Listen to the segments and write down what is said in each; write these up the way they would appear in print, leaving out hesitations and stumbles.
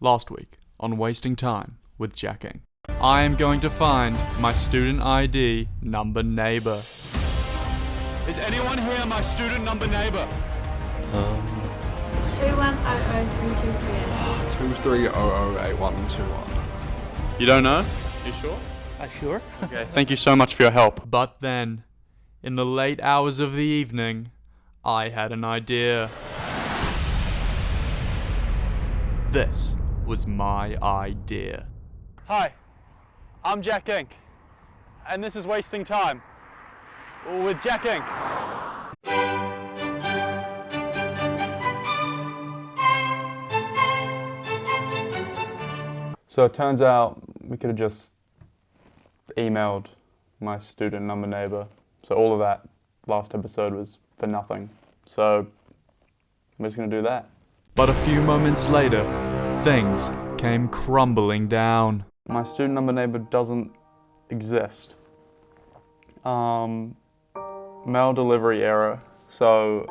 Last week on Wasting Time with Jak Ink, I am going to find my student ID number neighbor. Is anyone here my student number neighbor? 21003238. 23008121. You don't know? You sure? Sure. Okay, thank you so much for your help. But then, in the late hours of the evening, I had an idea. This was my idea. Hi, I'm Jak Ink, and this is Wasting Time with Jak Ink. So it turns out we could have just emailed my student number neighbor. So all of that last episode was for nothing. So I'm just gonna do that. But a few moments later, things came crumbling down. My student number neighbor doesn't exist. Mail delivery error. So,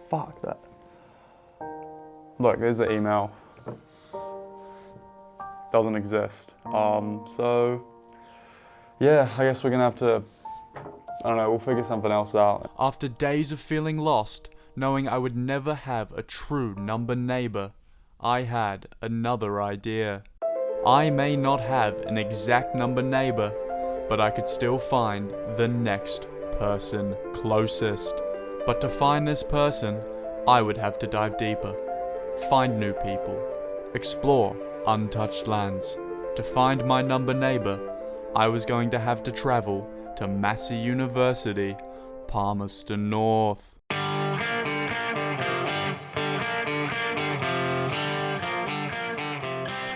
fuck that. Look, there's the email. Doesn't exist. So, yeah, I guess we're gonna have to, I don't know, we'll figure something else out. After days of feeling lost, knowing I would never have a true number neighbor, I had another idea. I may not have an exact number neighbor, but I could still find the next person closest. But to find this person, I would have to dive deeper, find new people, explore untouched lands. To find my number neighbor, I was going to have to travel to Massey University, Palmerston North.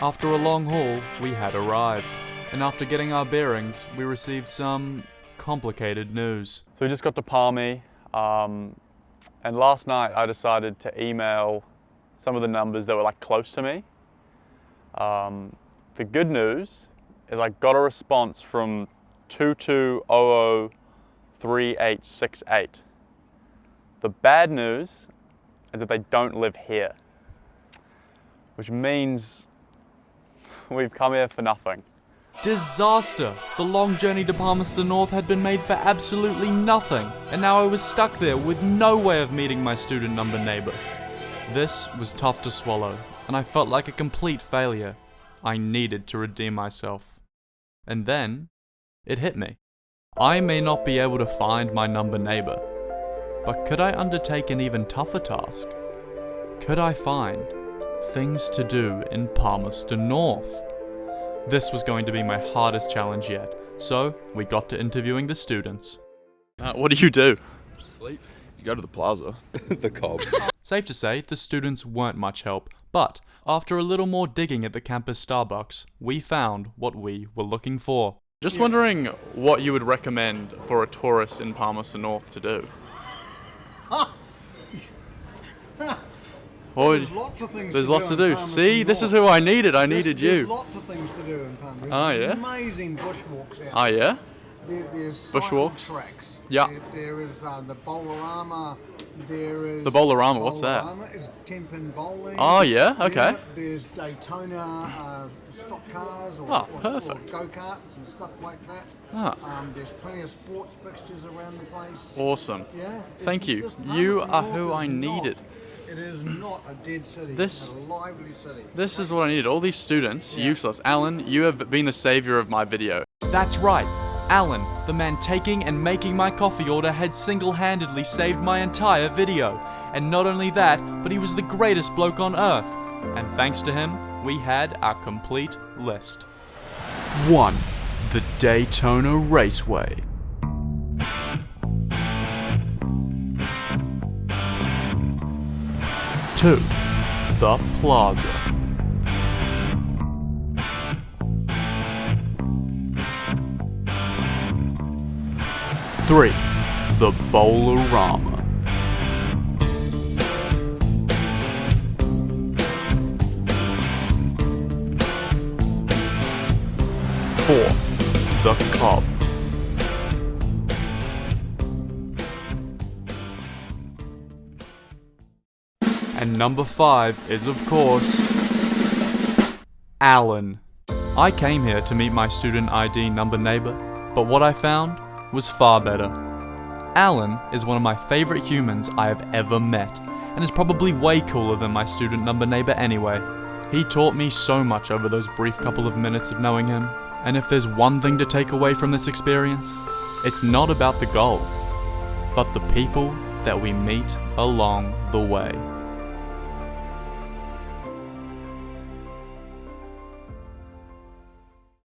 After a long haul, we had arrived, and after getting our bearings, we received some complicated news. So we just got to Palmy, and last night I decided to email some of the numbers that were like close to me. The good news is I got a response from 22003868. The bad news is that they don't live here, which means we've come here for nothing. Disaster! The long journey to Palmerston North had been made for absolutely nothing, and now I was stuck there with no way of meeting my student number neighbor. This was tough to swallow, and I felt like a complete failure. I needed to redeem myself. And then, it hit me. I may not be able to find my number neighbor, but could I undertake an even tougher task? Could I find things to do in Palmerston North? This was going to be my hardest challenge yet, so we got to interviewing the students. What do you do? Sleep. You go to the plaza. The cob. Safe to say, the students weren't much help, but after a little more digging at the campus Starbucks, we found what we were looking for. Just wondering what you would recommend for a tourist in Palmerston North to do. There's lots of things There's to lots do to in do. Palmerston See, North. this is who I needed. There's There's lots of things to do in Palmerston. Oh, yeah? Amazing bushwalks out Oh, yeah? There's Bushwalks? cycle tracks. Yeah. There is the Bowlerama. There is... The Bowlerama, what's that? Bowlerama is 10-pin bowling. Oh, yeah? Okay. There's Daytona stock cars or perfect. go-karts and stuff like that. Ah. There's plenty of sports fixtures around the place. Awesome. Yeah. Thank you. This You Palmerston are North who is I needed. It is not a dead city. This- It's a lively city. This is what I needed. All these students, useless. Alan, you have been the savior of my video. That's right. Alan, the man taking and making my coffee order, had single-handedly saved my entire video. And not only that, but he was the greatest bloke on earth. And thanks to him, we had our complete list. 1. The Daytona Raceway. 2. The Plaza. 3. The Bowlerama. 4. The Cob. And number 5 is, of course, Alan. I came here to meet my student ID number neighbor, but what I found was far better. Alan is one of my favorite humans I have ever met, and is probably way cooler than my student number neighbor anyway. He taught me so much over those brief couple of minutes of knowing him, and if there's one thing to take away from this experience, it's not about the goal, but the people that we meet along the way.